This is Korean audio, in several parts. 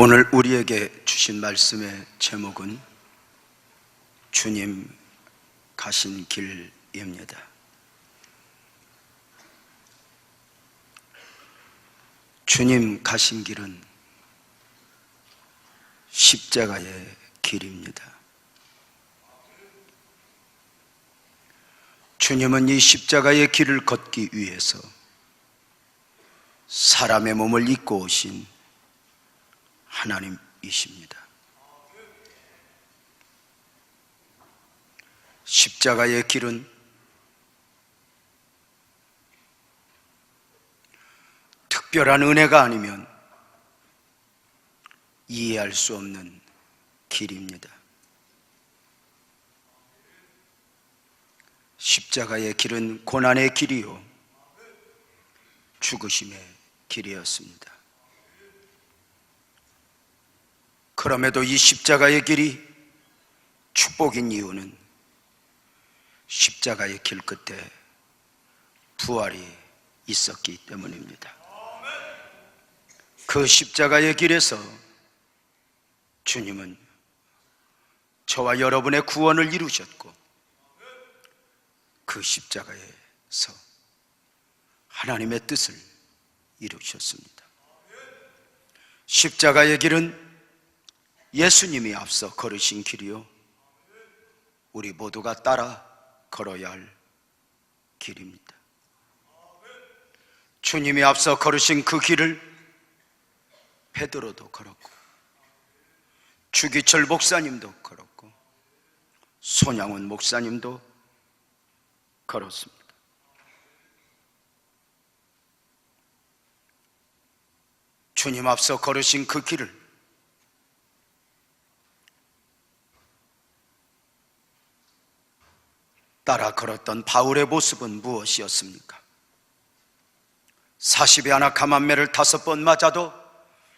오늘 우리에게 주신 말씀의 제목은 주님 가신 길입니다. 주님 가신 길은 십자가의 길입니다. 주님은 이 십자가의 길을 걷기 위해서 사람의 몸을 입고 오신 하나님이십니다. 십자가의 길은 특별한 은혜가 아니면 이해할 수 없는 길입니다. 십자가의 길은 고난의 길이요 죽으심의 길이었습니다. 그럼에도 이 십자가의 길이 축복인 이유는 십자가의 길 끝에 부활이 있었기 때문입니다. 그 십자가의 길에서 주님은 저와 여러분의 구원을 이루셨고, 그 십자가에서 하나님의 뜻을 이루셨습니다. 십자가의 길은 예수님이 앞서 걸으신 길이요 우리 모두가 따라 걸어야 할 길입니다. 주님이 앞서 걸으신 그 길을 베드로도 걸었고, 주기철 목사님도 걸었고, 손양원 목사님도 걸었습니다. 주님 앞서 걸으신 그 길을 따라 걸었던 바울의 모습은 무엇이었습니까? 40에 하나 감한매를 5번 맞아도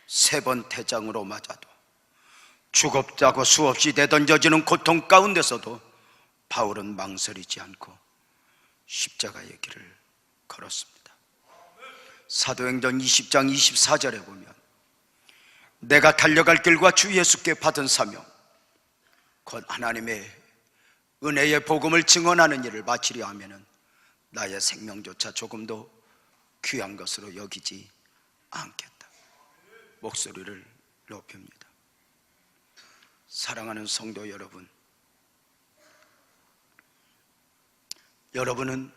3번 태장으로 맞아도 죽었다고 수없이 내던져지는 고통 가운데서도 바울은 망설이지 않고 십자가의 길을 걸었습니다. 사도행전 20장 24절에 보면 내가 달려갈 길과 주 예수께 받은 사명 곧 하나님의 은혜의 복음을 증언하는 일을 마치려 하면은 나의 생명조차 조금도 귀한 것으로 여기지 않겠다. 목소리를 높입니다. 사랑하는 성도 여러분, 여러분은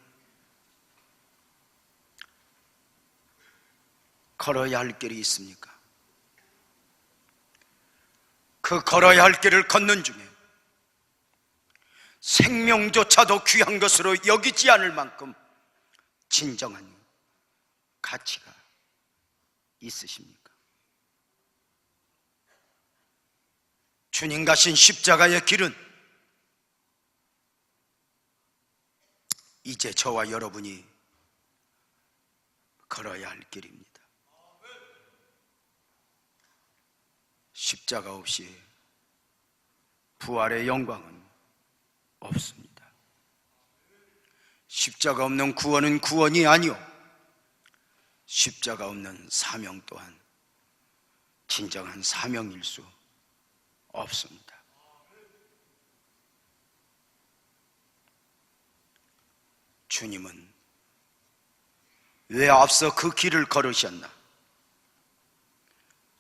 걸어야 할 길이 있습니까? 그 걸어야 할 길을 걷는 중에 생명조차도 귀한 것으로 여기지 않을 만큼 진정한 가치가 있으십니까? 주님 가신 십자가의 길은 이제 저와 여러분이 걸어야 할 길입니다. 십자가 없이 부활의 영광은 없습니다. 십자가 없는 구원은 구원이 아니요 십자가 없는 사명 또한 진정한 사명일 수 없습니다. 주님은 왜 앞서 그 길을 걸으셨나?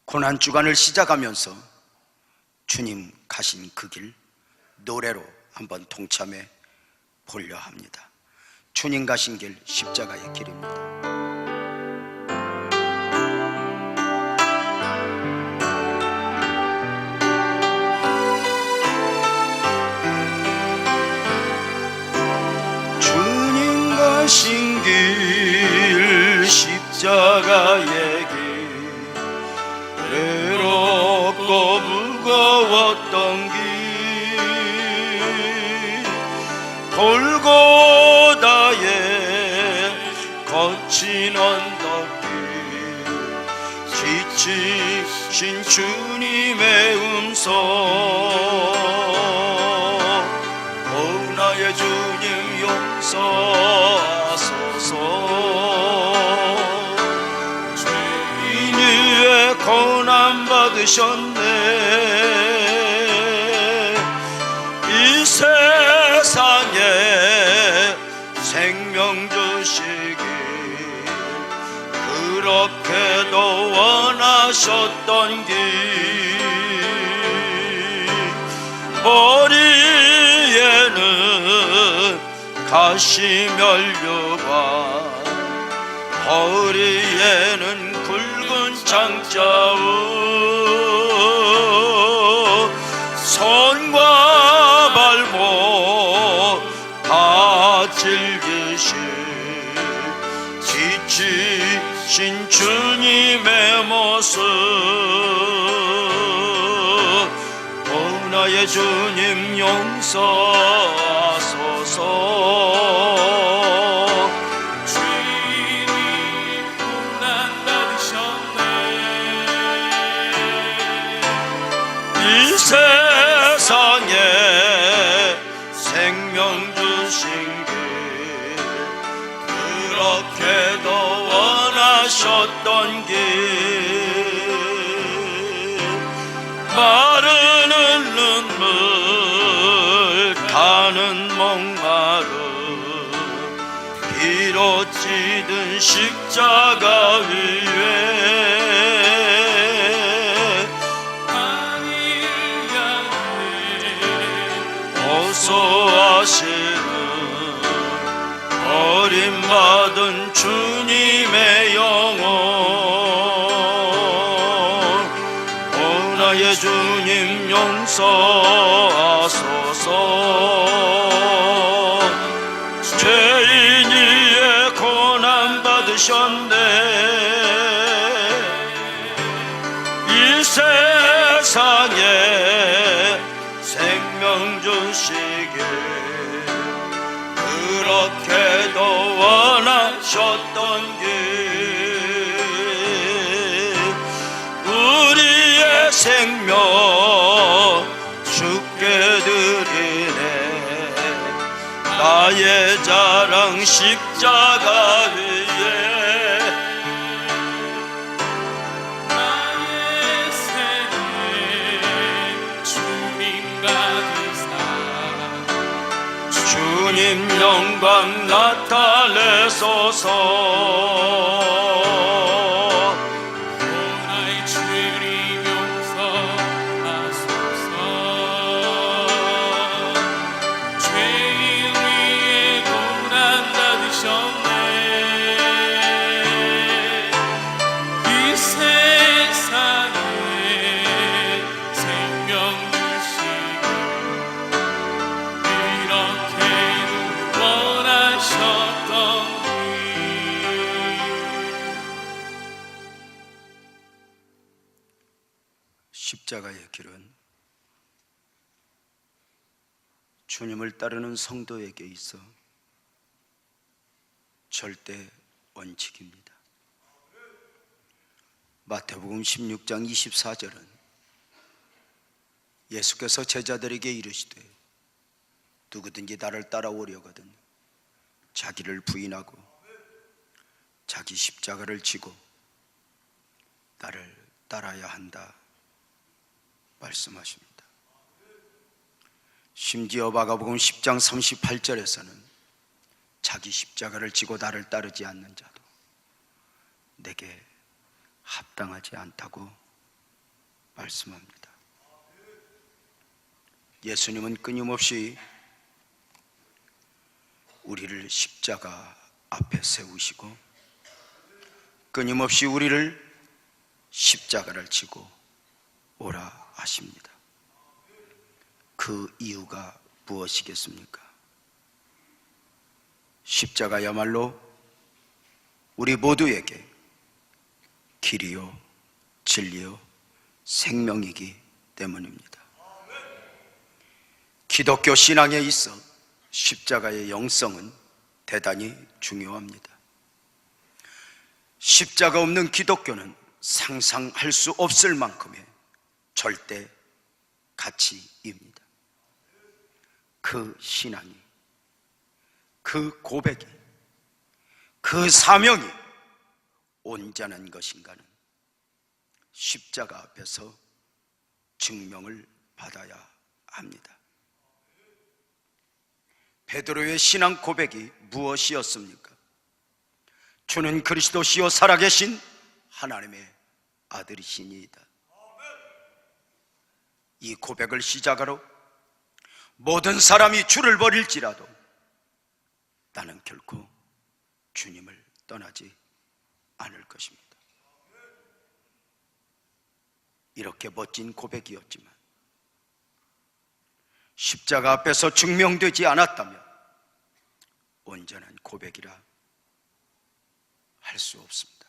고난주간을 시작하면서 주님 가신 그 길 노래로 한번 동참해 보려 합니다. 주님 가신 길 십자가의 길입니다. 주님 가신 길 십자가의 길 외롭고 무거웠던 길 골고다의 거친 언덕길 지치신 주님의 음성 오 나의 주님 용서하소서 죄인 위에 고난 받으셨네. 이 세상에 생명 주시길 그렇게도 원하셨던 길, 머리에는 가시면류관, 허리에는 굵은 장자우, 손과 발목 다 찔기실 지치신 주님의 모습. 오 나의 주님 용서하소서. 주님이 고난 받으셨네. 이 세상에 생명 주신 길 그렇게도 원하셨던 길, 마르는 눈물 가는 목마름 피로 찌든 십자가 위에 호소하시는 버림받은 주님의 영혼. 오 나의 주님 용서하소서. 죄인이의 고난 받으셨네. 이 세상에 생명 주시길 그렇게도 원하셨던 길, 우리의 생명 주께 드리네. 나의 자랑 십자가 위에 주님 영광 나타내소서. 나의 주님 용서하소서. 죄인 위에 고난 받으셨네. 이 세상에 생명 주시고 이렇게 원하셨던 길. 십자가의 길은 주님을 따르는 성도에게 있어 절대 원칙입니다. 마태복음 16장 24절은 예수께서 제자들에게 이르시되 누구든지 나를 따라오려거든 자기를 부인하고 자기 십자가를 지고 나를 따라야 한다 말씀하십니다. 심지어 마가복음 10장 38절에서는 자기 십자가를 지고 나를 따르지 않는 자도 내게 합당하지 않다고 말씀합니다. 예수님은 끊임없이 우리를 십자가 앞에 세우시고 끊임없이 우리를 십자가를 지고 오라 하십니다. 그 이유가 무엇이겠습니까? 십자가야말로 우리 모두에게 길이요 진리요 생명이기 때문입니다. 기독교 신앙에 있어 십자가의 영성은 대단히 중요합니다. 십자가 없는 기독교는 상상할 수 없을 만큼의 절대 가치입니다. 그 신앙이, 그 고백이, 그 사명이 온전한 것인가는 십자가 앞에서 증명을 받아야 합니다. 베드로의 신앙 고백이 무엇이었습니까? 주는 그리스도시요 살아계신 하나님의 아들이시니이다. 이 고백을 시작으로 모든 사람이 주를 버릴지라도 나는 결코 주님을 떠나지 않을 것입니다. 이렇게 멋진 고백이었지만 십자가 앞에서 증명되지 않았다면 온전한 고백이라 할 수 없습니다.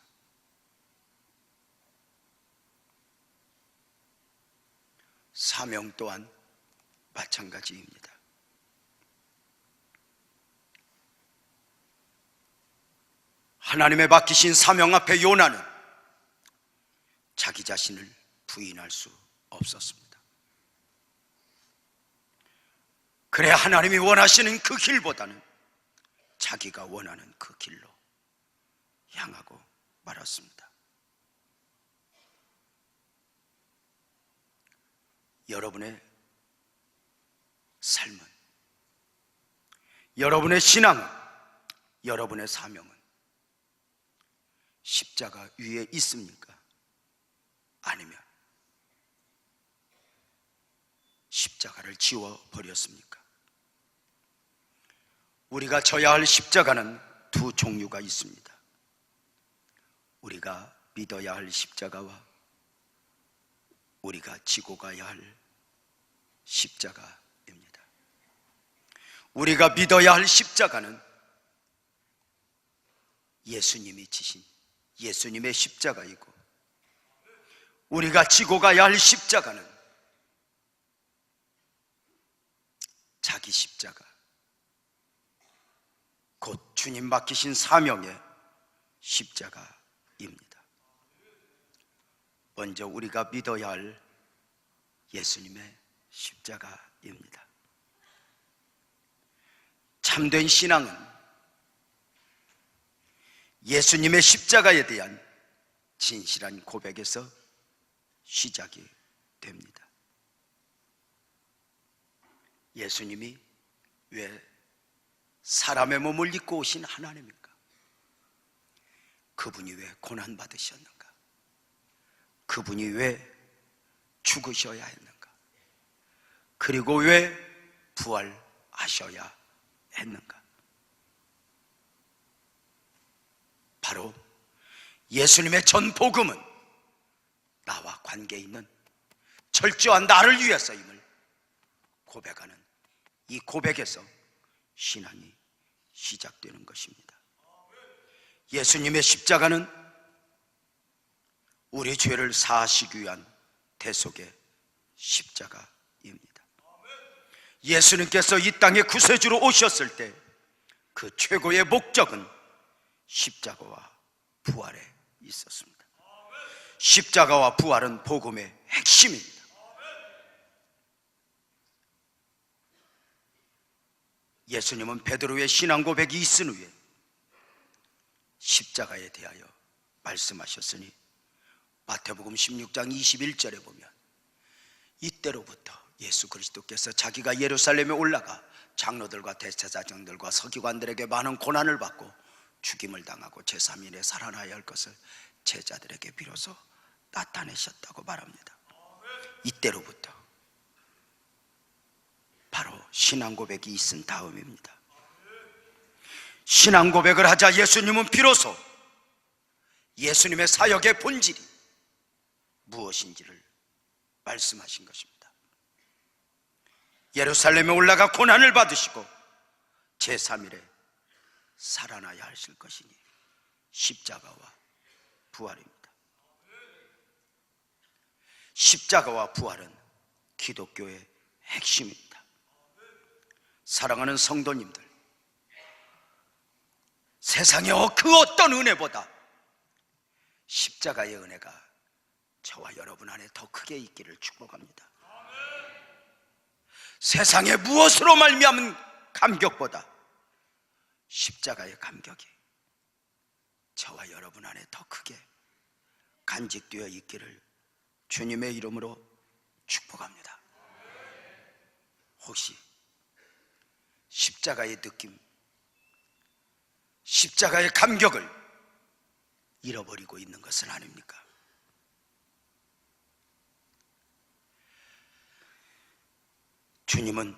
사명 또한 마찬가지입니다. 하나님의 맡기신 사명 앞에 요나는 자기 자신을 부인할 수 없었습니다. 그래 하나님이 원하시는 그 길보다는 자기가 원하는 그 길로 향하고 말았습니다. 여러분의 삶은, 여러분의 신앙은, 여러분의 사명은 십자가 위에 있습니까? 아니면 십자가를 지워버렸습니까? 우리가 져야 할 십자가는 두 종류가 있습니다. 우리가 믿어야 할 십자가와 우리가 지고 가야 할 십자가입니다. 우리가 믿어야 할 십자가는 예수님이 지신 예수님의 십자가이고, 우리가 지고 가야 할 십자가는 자기 십자가, 곧 주님 맡기신 사명의 십자가입니다. 먼저 우리가 믿어야 할 예수님의 십자가입니다. 참된 신앙은 예수님의 십자가에 대한 진실한 고백에서 시작이 됩니다. 예수님이 왜 사람의 몸을 입고 오신 하나님입니까? 그분이 왜 고난받으셨는가? 그분이 왜 죽으셔야 했는가? 그리고 왜 부활하셔야 했는가? 바로 예수님의 전 복음은 나와 관계 있는 철저한 나를 위해서임을 고백하는 이 고백에서 신앙이 시작되는 것입니다. 예수님의 십자가는 우리 죄를 사하시기 위한 대속의 십자가입니다. 예수님께서 이 땅에 구세주로 오셨을 때 그 최고의 목적은 십자가와 부활에 있었습니다. 십자가와 부활은 복음의 핵심입니다. 예수님은 베드로의 신앙 고백이 있은 후에 십자가에 대하여 말씀하셨으니 마태복음 16장 21절에 보면 이때로부터 예수 그리스도께서 자기가 예루살렘에 올라가 장로들과 대제사장들과 서기관들에게 많은 고난을 받고 죽임을 당하고 제3일에 살아나야 할 것을 제자들에게 비로소 나타내셨다고 말합니다. 이때로부터 바로 신앙 고백이 있은 다음입니다. 신앙 고백을 하자 예수님은 비로소 예수님의 사역의 본질이 무엇인지를 말씀하신 것입니다. 예루살렘에 올라가 고난을 받으시고 제3일에 살아나야 하실 것이니 십자가와 부활입니다. 십자가와 부활은 기독교의 핵심입니다. 사랑하는 성도님들, 세상의 그 어떤 은혜보다 십자가의 은혜가 저와 여러분 안에 더 크게 있기를 축복합니다. 세상의 무엇으로 말미암은 감격보다 십자가의 감격이 저와 여러분 안에 더 크게 간직되어 있기를 주님의 이름으로 축복합니다. 혹시 십자가의 느낌, 십자가의 감격을 잃어버리고 있는 것은 아닙니까? 주님은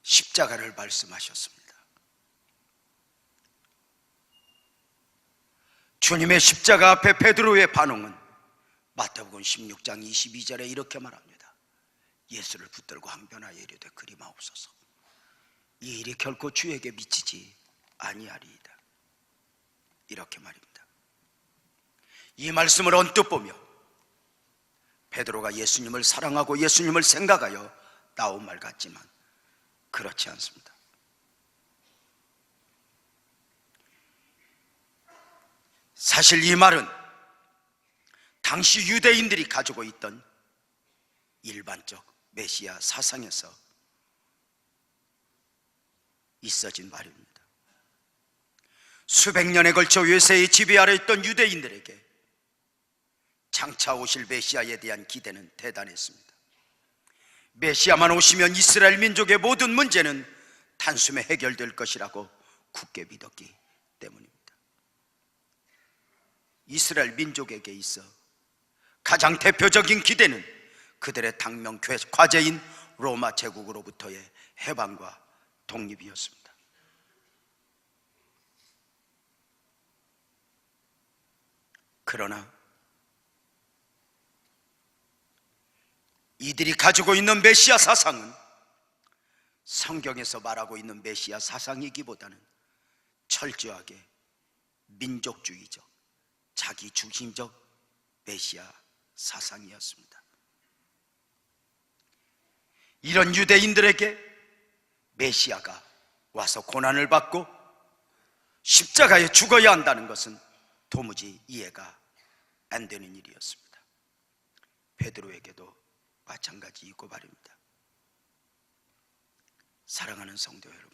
십자가를 말씀하셨습니다. 주님의 십자가 앞에 베드로의 반응은 마태복음 16장 22절에 이렇게 말합니다. 예수를 붙들고 항변하여 이르되 그리마옵소서. 이 일이 결코 주에게 미치지 아니하리이다. 이렇게 말입니다. 이 말씀을 언뜻 보며 베드로가 예수님을 사랑하고 예수님을 생각하여 나온 말 같지만 그렇지 않습니다. 사실 이 말은 당시 유대인들이 가지고 있던 일반적 메시아 사상에서 있어진 말입니다. 수백 년에 걸쳐 외세의 지배 아래 있던 유대인들에게 장차 오실 메시아에 대한 기대는 대단했습니다. 메시아만 오시면 이스라엘 민족의 모든 문제는 단숨에 해결될 것이라고 굳게 믿었기 때문입니다. 이스라엘 민족에게 있어 가장 대표적인 기대는 그들의 당면 과제인 로마 제국으로부터의 해방과 독립이었습니다. 그러나 이들이 가지고 있는 메시아 사상은 성경에서 말하고 있는 메시아 사상이기보다는 철저하게 민족주의적, 자기중심적 메시아 사상이었습니다. 이런 유대인들에게 메시아가 와서 고난을 받고 십자가에 죽어야 한다는 것은 도무지 이해가 안 되는 일이었습니다. 베드로에게도 마찬가지이고 말입니다. 사랑하는 성도 여러분,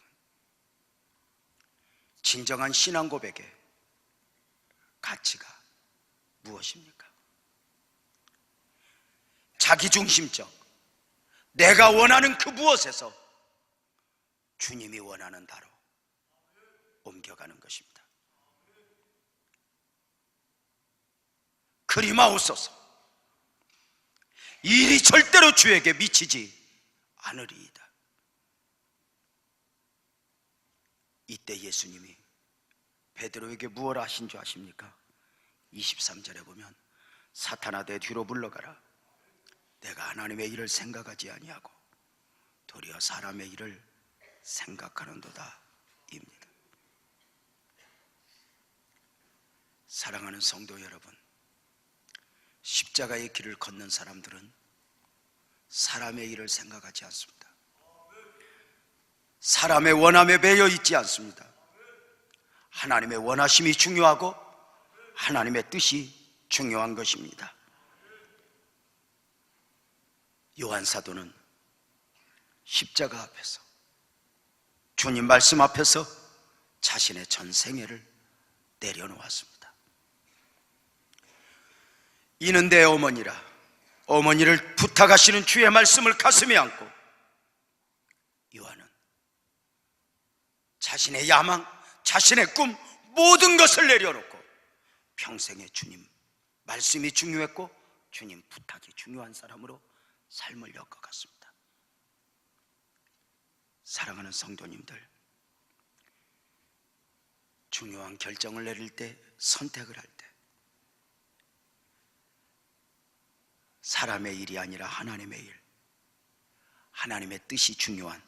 진정한 신앙 고백의 가치가 무엇입니까? 자기중심적, 내가 원하는 그 무엇에서 주님이 원하는 바로 옮겨가는 것입니다. 그리마옵소서. 이 일이 절대로 주에게 미치지 않으리이다. 이때 예수님이 베드로에게 무엇을 하신 줄 아십니까? 23절에 보면 사탄아 내 뒤로 물러가라. 내가 하나님의 일을 생각하지 아니하고 도리어 사람의 일을 생각하는도다 입니다. 사랑하는 성도 여러분, 십자가의 길을 걷는 사람들은 사람의 일을 생각하지 않습니다. 사람의 원함에 매여 있지 않습니다. 하나님의 원하심이 중요하고 하나님의 뜻이 중요한 것입니다. 요한 사도는 십자가 앞에서, 주님 말씀 앞에서 자신의 전생애를 내려놓았습니다. 이는 내 어머니라. 어머니를 부탁하시는 주의 말씀을 가슴에 안고 요한은 자신의 야망, 자신의 꿈, 모든 것을 내려놓고 평생에 주님 말씀이 중요했고 주님 부탁이 중요한 사람으로 삶을 엮어갔습니다. 사랑하는 성도님들, 중요한 결정을 내릴 때, 선택을 할 때 사람의 일이 아니라 하나님의 일, 하나님의 뜻이 중요한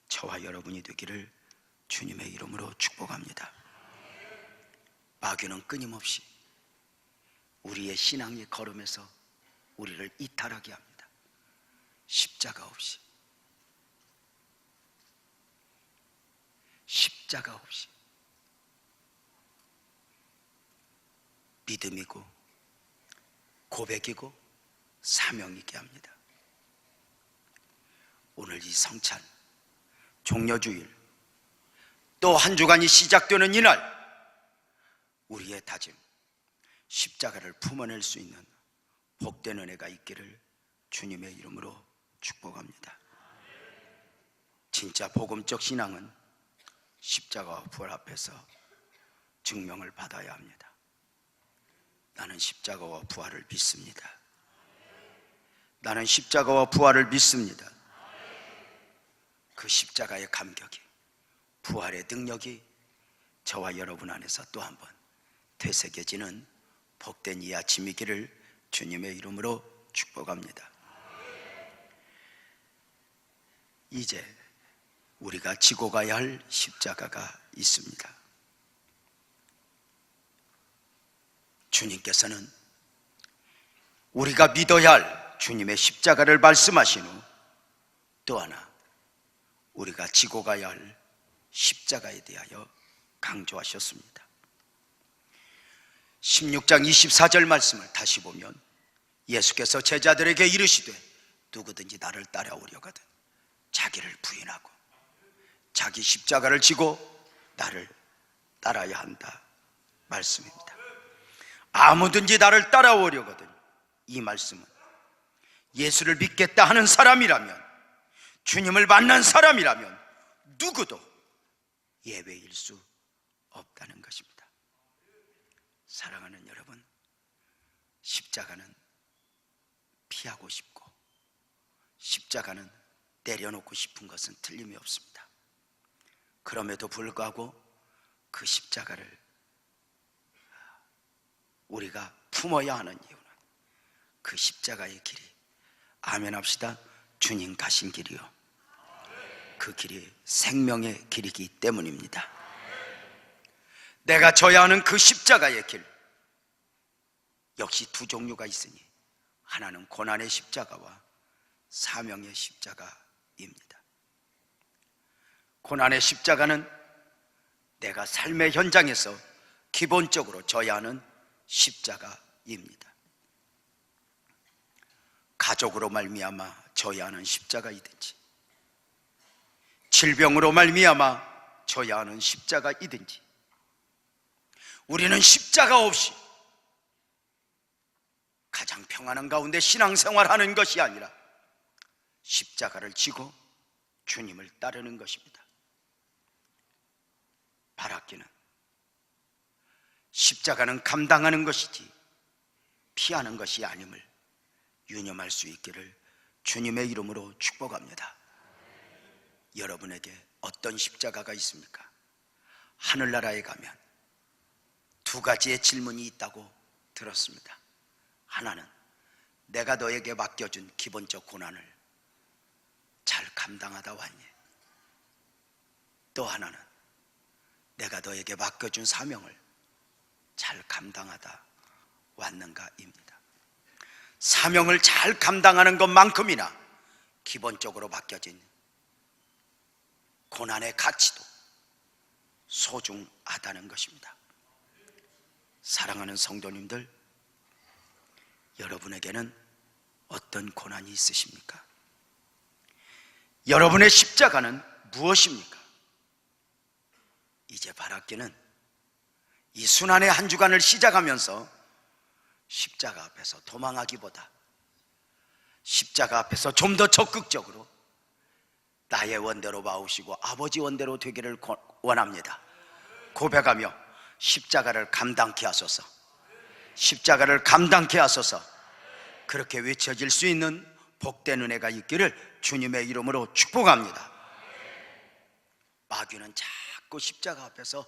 저와 여러분이 되기를 주님의 이름으로 축복합니다. 마귀는 끊임없이 우리의 신앙의 걸음에서 우리를 이탈하게 합니다. 십자가 없이, 십자가 없이 믿음이고 고백이고 사명이게 합니다. 오늘 이 성찬 종려주일, 또 한 주간이 시작되는 이날, 우리의 다짐, 십자가를 품어낼 수 있는 복된 은혜가 있기를 주님의 이름으로 축복합니다. 진짜 복음적 신앙은 십자가와 부활 앞에서 증명을 받아야 합니다. 나는 십자가와 부활을 믿습니다. 나는 십자가와 부활을 믿습니다. 그 십자가의 감격이, 부활의 능력이 저와 여러분 안에서 또 한 번 되새겨지는 복된 이 아침이기를 주님의 이름으로 축복합니다. 이제 우리가 지고 가야 할 십자가가 있습니다. 주님께서는 우리가 믿어야 할 주님의 십자가를 말씀하신 후 또 하나 우리가 지고 가야 할 십자가에 대하여 강조하셨습니다. 16장 24절 말씀을 다시 보면 예수께서 제자들에게 이르시되 누구든지 나를 따라오려거든 자기를 부인하고 자기 십자가를 지고 나를 따라야 한다 말씀입니다. 아무든지 나를 따라오려거든, 이 말씀은 예수를 믿겠다 하는 사람이라면, 주님을 만난 사람이라면 누구도 예외일 수 없다는 것입니다. 사랑하는 여러분, 십자가는 피하고 싶고 십자가는 내려놓고 싶은 것은 틀림이 없습니다. 그럼에도 불구하고 그 십자가를 우리가 품어야 하는 이유는 그 십자가의 길이, 아멘 합시다, 주님 가신 길이요, 그 길이 생명의 길이기 때문입니다. 내가 져야 하는 그 십자가의 길, 역시 두 종류가 있으니 하나는 고난의 십자가와 사명의 십자가입니다. 고난의 십자가는 내가 삶의 현장에서 기본적으로 져야 하는 십자가입니다. 가족으로 말미암아 져야 하는 십자가이든지, 질병으로 말미암아 져야 하는 십자가이든지, 우리는 십자가 없이 가장 평안한 가운데 신앙생활하는 것이 아니라 십자가를 지고 주님을 따르는 것입니다. 바라기는 십자가는 감당하는 것이지 피하는 것이 아님을 유념할 수 있기를 주님의 이름으로 축복합니다. 여러분에게 어떤 십자가가 있습니까? 하늘나라에 가면 두 가지의 질문이 있다고 들었습니다. 하나는 내가 너에게 맡겨준 기본적 고난을 잘 감당하다 왔니? 또 하나는 내가 너에게 맡겨준 사명을 잘 감당하다 왔는가입니다. 사명을 잘 감당하는 것만큼이나 기본적으로 맡겨진 고난의 가치도 소중하다는 것입니다. 사랑하는 성도님들, 여러분에게는 어떤 고난이 있으십니까? 여러분의 십자가는 무엇입니까? 이제 바라기는 이 순환의 한 주간을 시작하면서 십자가 앞에서 도망하기보다 십자가 앞에서 좀 더 적극적으로 나의 원대로 봐오시고 아버지 원대로 되기를 원합니다. 고백하며 십자가를 감당케 하소서, 십자가를 감당케 하소서, 그렇게 외쳐질 수 있는 복된 은혜가 있기를 주님의 이름으로 축복합니다. 마귀는 자꾸 십자가 앞에서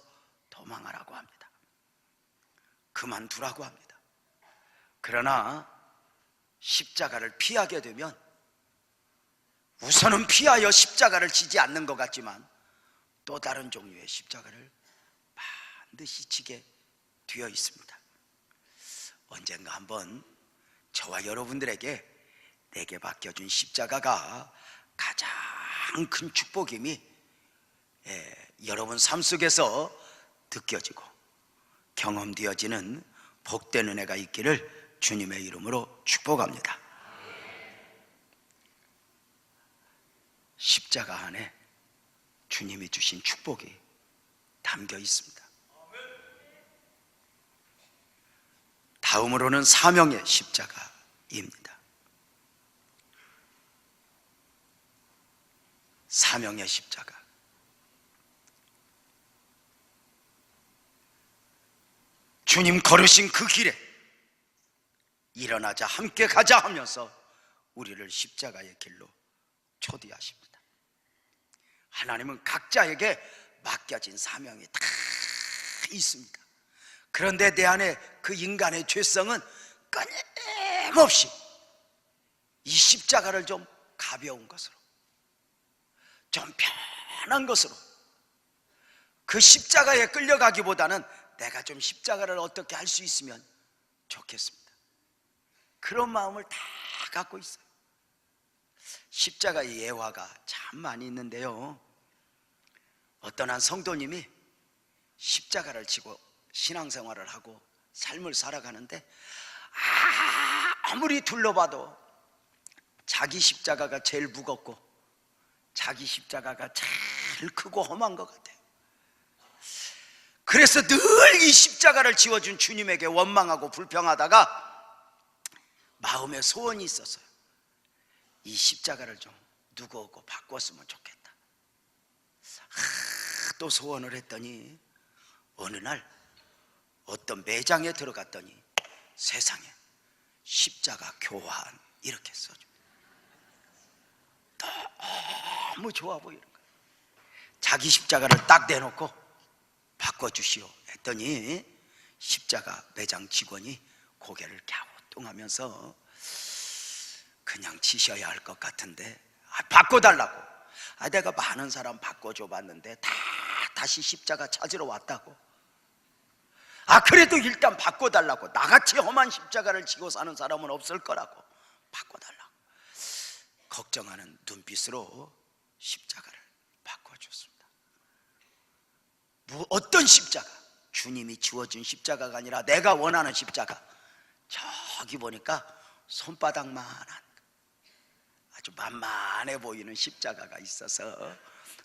도망하라고 합니다. 그만두라고 합니다. 그러나 십자가를 피하게 되면 우선은 피하여 십자가를 지지 않는 것 같지만 또 다른 종류의 십자가를 반드시 지게 되어 있습니다. 언젠가 한번 저와 여러분들에게 내게 맡겨준 십자가가 가장 큰 축복임이 여러분 삶 속에서 느껴지고 경험되어지는 복된 은혜가 있기를 주님의 이름으로 축복합니다. 십자가 안에 주님이 주신 축복이 담겨 있습니다. 다음으로는 사명의 십자가입니다. 사명의 십자가. 주님 걸으신 그 길에 일어나자 함께 가자 하면서 우리를 십자가의 길로 초대하십니다. 하나님은 각자에게 맡겨진 사명이 다 있습니다. 그런데 내 안에 그 인간의 죄성은 끊임없이 이 십자가를 좀 가벼운 것으로, 좀 편한 것으로, 그 십자가에 끌려가기보다는 내가 좀 십자가를 어떻게 할 수 있으면 좋겠습니다. 그런 마음을 다 갖고 있어요. 십자가의 예화가 참 많이 있는데요, 어떤 한 성도님이 십자가를 지고 신앙생활을 하고 삶을 살아가는데 아무리 둘러봐도 자기 십자가가 제일 무겁고 자기 십자가가 제일 크고 험한 것 같아요. 그래서 늘 이 십자가를 지워준 주님에게 원망하고 불평하다가 마음에 소원이 있었어요. 이 십자가를 좀 누구하고 바꿨으면 좋겠다. 또 소원을 했더니 어느 날 어떤 매장에 들어갔더니 세상에 십자가 교환 이렇게 써줍니다. 너무 좋아 보이는 거예요. 자기 십자가를 딱 내놓고 바꿔주시오 했더니 십자가 매장 직원이 고개를 갸우뚱하면서 그냥 지셔야 할 것 같은데 바꿔달라고. 내가 많은 사람 바꿔줘 봤는데 다시 십자가 찾으러 왔다고. 그래도 일단 바꿔달라고. 나같이 험한 십자가를 지고 사는 사람은 없을 거라고. 바꿔달라고. 걱정하는 눈빛으로 십자가를 바꿔줬습니다. 어떤 십자가? 주님이 지워준 십자가가 아니라 내가 원하는 십자가. 저기 보니까 손바닥만한 아주 만만해 보이는 십자가가 있어서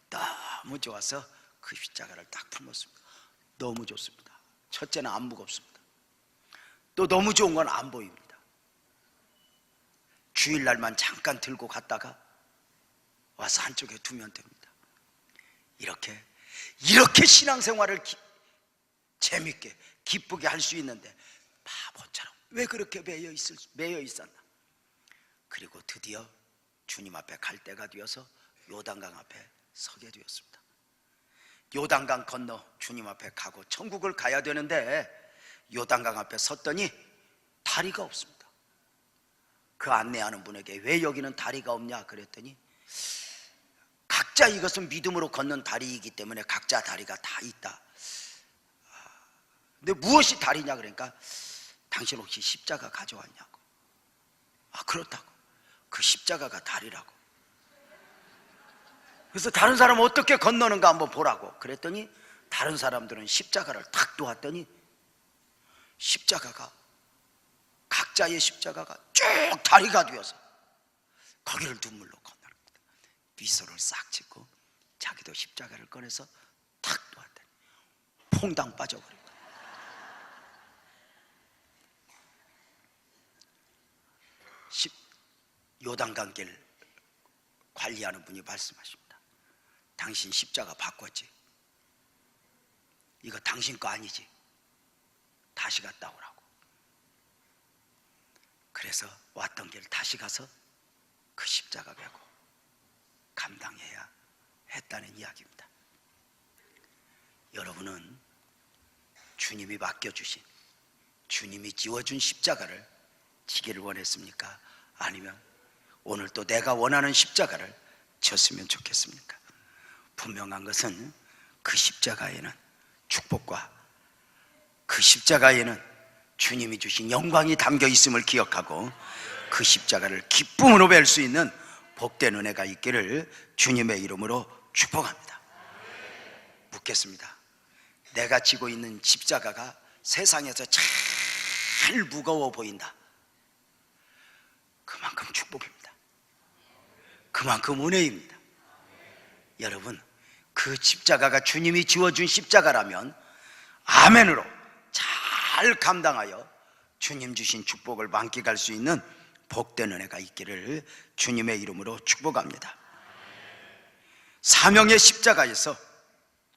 너무 좋아서 그 십자가를 딱 품었습니다. 너무 좋습니다. 첫째는 안 무겁습니다. 또 너무 좋은 건 안 보입니다. 주일날만 잠깐 들고 갔다가 와서 한쪽에 두면 됩니다. 이렇게 신앙생활을 재밌게 기쁘게 할 수 있는데 바보처럼 왜 그렇게 매여 있었나. 그리고 드디어 주님 앞에 갈 때가 되어서 요단강 앞에 서게 되었습니다. 요단강 건너 주님 앞에 가고 천국을 가야 되는데 요단강 앞에 섰더니 다리가 없습니다. 그 안내하는 분에게 왜 여기는 다리가 없냐 그랬더니 각자 이것은 믿음으로 걷는 다리이기 때문에 각자 다리가 다 있다. 근데 무엇이 다리냐 그러니까 당신 혹시 십자가 가져왔냐고. 그렇다고. 그 십자가가 다리라고. 그래서 다른 사람은 어떻게 건너는가 한번 보라고 그랬더니 다른 사람들은 십자가를 탁 놓았더니 십자가가 각자의 십자가가 쭉 다리가 되어서 거기를 눈물로 건너는 겁니다. 미소를 싹 짓고 자기도 십자가를 꺼내서 탁 놓았더니 퐁당 빠져버립니다. 요단강길 관리하는 분이 말씀하십니다. 당신 십자가 바꿨지? 이거 당신 거 아니지? 다시 갔다 오라고. 그래서 왔던 길 다시 가서 그 십자가 메고 감당해야 했다는 이야기입니다. 여러분은 주님이 맡겨주신, 주님이 지워준 십자가를 지기를 원했습니까? 아니면 오늘 또 내가 원하는 십자가를 졌으면 좋겠습니까? 분명한 것은 그 십자가에는 축복과 그 십자가에는 주님이 주신 영광이 담겨 있음을 기억하고 그 십자가를 기쁨으로 뵐 수 있는 복된 은혜가 있기를 주님의 이름으로 축복합니다. 묻겠습니다. 내가 지고 있는 십자가가 세상에서 제일 무거워 보인다. 그만큼 축복입니다. 그만큼 은혜입니다. 여러분, 그 십자가가 주님이 지워준 십자가라면 아멘으로 잘 감당하여 주님 주신 축복을 만끽할 수 있는 복된 은혜가 있기를 주님의 이름으로 축복합니다. 사명의 십자가에서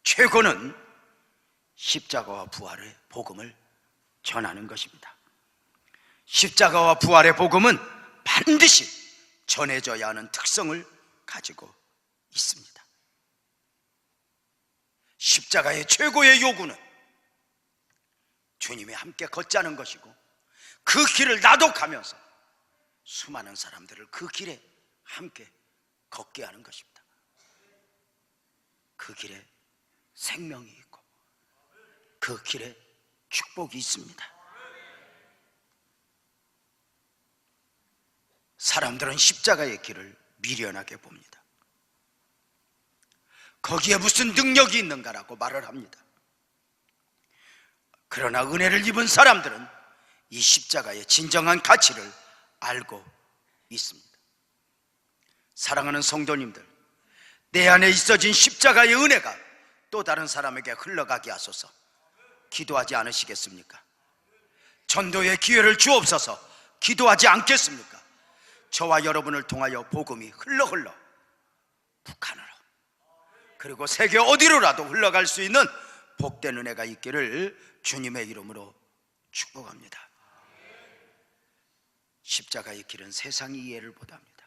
최고는 십자가와 부활의 복음을 전하는 것입니다. 십자가와 부활의 복음은 반드시 전해져야 하는 특성을 가지고 있습니다. 십자가의 최고의 요구는 주님이 함께 걷자는 것이고, 그 길을 나도 가면서 수많은 사람들을 그 길에 함께 걷게 하는 것입니다. 그 길에 생명이 있고 그 길에 축복이 있습니다. 사람들은 십자가의 길을 미련하게 봅니다. 거기에 무슨 능력이 있는가라고 말을 합니다. 그러나 은혜를 입은 사람들은 이 십자가의 진정한 가치를 알고 있습니다. 사랑하는 성도님들, 내 안에 있어진 십자가의 은혜가 또 다른 사람에게 흘러가게 하소서. 기도하지 않으시겠습니까? 전도의 기회를 주옵소서. 기도하지 않겠습니까? 저와 여러분을 통하여 복음이 흘러 북한으로, 그리고 세계 어디로라도 흘러갈 수 있는 복된 은혜가 있기를 주님의 이름으로 축복합니다. 십자가의 길은 세상이 이해를 못합니다.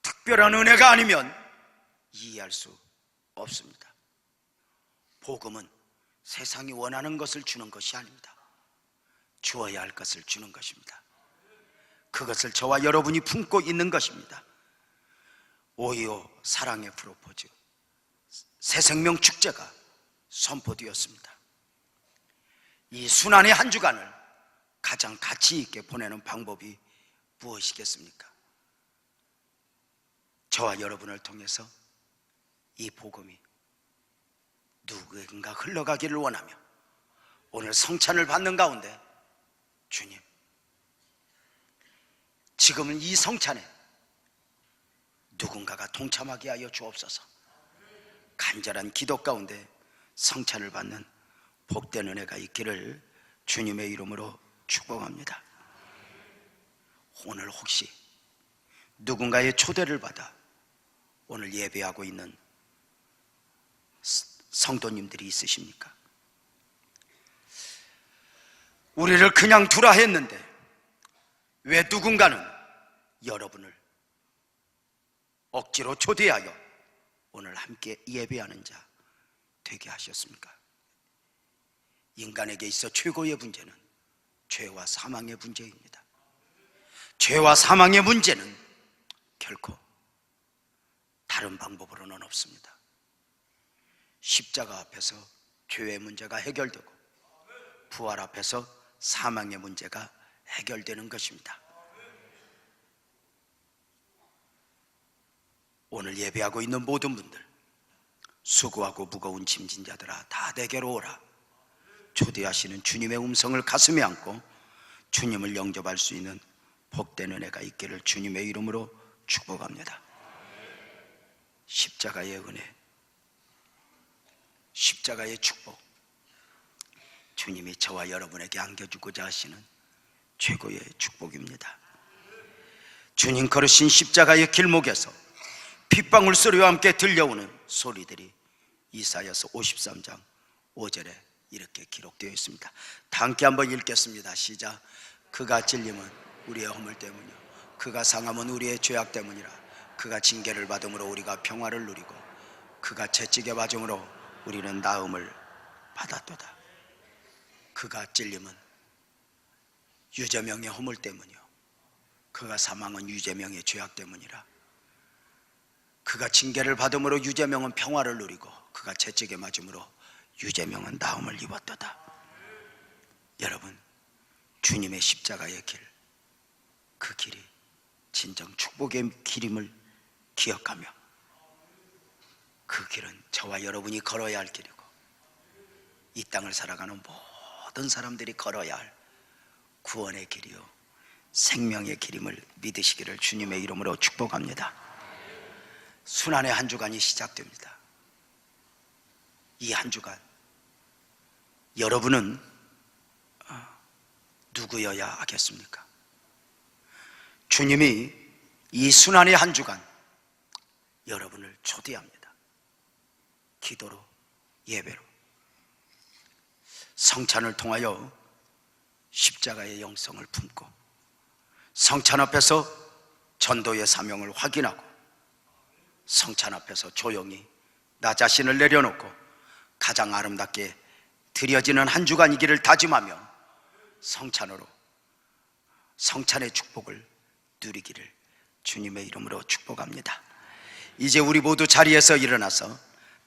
특별한 은혜가 아니면 이해할 수 없습니다. 복음은 세상이 원하는 것을 주는 것이 아닙니다. 주어야 할 것을 주는 것입니다. 그것을 저와 여러분이 품고 있는 것입니다. 5.25 사랑의 프로포즈, 새생명 축제가 선포되었습니다. 이 순환의 한 주간을 가장 가치 있게 보내는 방법이 무엇이겠습니까? 저와 여러분을 통해서 이 복음이 누구에겐가 흘러가기를 원하며, 오늘 성찬을 받는 가운데 주님, 지금은 이 성찬에 누군가가 동참하게 하여 주옵소서. 간절한 기도 가운데 성찬을 받는 복된 은혜가 있기를 주님의 이름으로 축복합니다. 오늘 혹시 누군가의 초대를 받아 오늘 예배하고 있는 성도님들이 있으십니까? 우리를 그냥 두라 했는데 왜 누군가는 여러분을 억지로 초대하여 오늘 함께 예배하는 자 되게 하셨습니까? 인간에게 있어 최고의 문제는 죄와 사망의 문제입니다. 죄와 사망의 문제는 결코 다른 방법으로는 없습니다. 십자가 앞에서 죄의 문제가 해결되고 부활 앞에서 사망의 문제가 해결되는 것입니다. 오늘 예배하고 있는 모든 분들, 수고하고 무거운 짐진 자들아 다 내게로 오라. 초대하시는 주님의 음성을 가슴에 안고 주님을 영접할 수 있는 복된 은혜가 있기를 주님의 이름으로 축복합니다. 십자가의 은혜, 십자가의 축복, 주님이 저와 여러분에게 안겨주고자 하시는 최고의 축복입니다. 주님 걸으신 십자가의 길목에서 핏방울 소리와 함께 들려오는 소리들이 이사야서 53장 5절에 이렇게 기록되어 있습니다. 다 함께 한번 읽겠습니다. 시작. 그가 찔림은 우리의 허물 때문이요 그가 상함은 우리의 죄악 때문이라. 그가 징계를 받음으로 우리가 평화를 누리고 그가 채찍에 맞음으로 우리는 나음을 받았도다. 그가 찔림은 유재명의 허물 때문이요 그가 사망은 유재명의 죄악 때문이라. 그가 징계를 받음으로 유재명은 평화를 누리고 그가 채찍에 맞음으로 유재명은 나음을 입었도다. 여러분, 주님의 십자가의 길, 그 길이 진정 축복의 길임을 기억하며 그 길은 저와 여러분이 걸어야 할 길이고 이 땅을 살아가는 모든 사람들이 걸어야 할 구원의 길이요 생명의 길임을 믿으시기를 주님의 이름으로 축복합니다. 순환의 한 주간이 시작됩니다. 이 한 주간 여러분은 누구여야 하겠습니까? 주님이 이 순환의 한 주간 여러분을 초대합니다. 기도로, 예배로, 성찬을 통하여 십자가의 영성을 품고 성찬 앞에서 전도의 사명을 확인하고 성찬 앞에서 조용히 나 자신을 내려놓고 가장 아름답게 드려지는 한 주간이기를 다짐하며 성찬으로 성찬의 축복을 누리기를 주님의 이름으로 축복합니다. 이제 우리 모두 자리에서 일어나서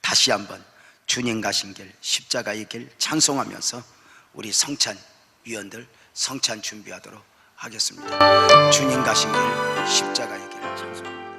다시 한번 주님 가신 길, 십자가의 길 찬송하면서 우리 성찬 위원들 성찬 준비하도록 하겠습니다. 주님 가신 길, 십자가의 길 찬송.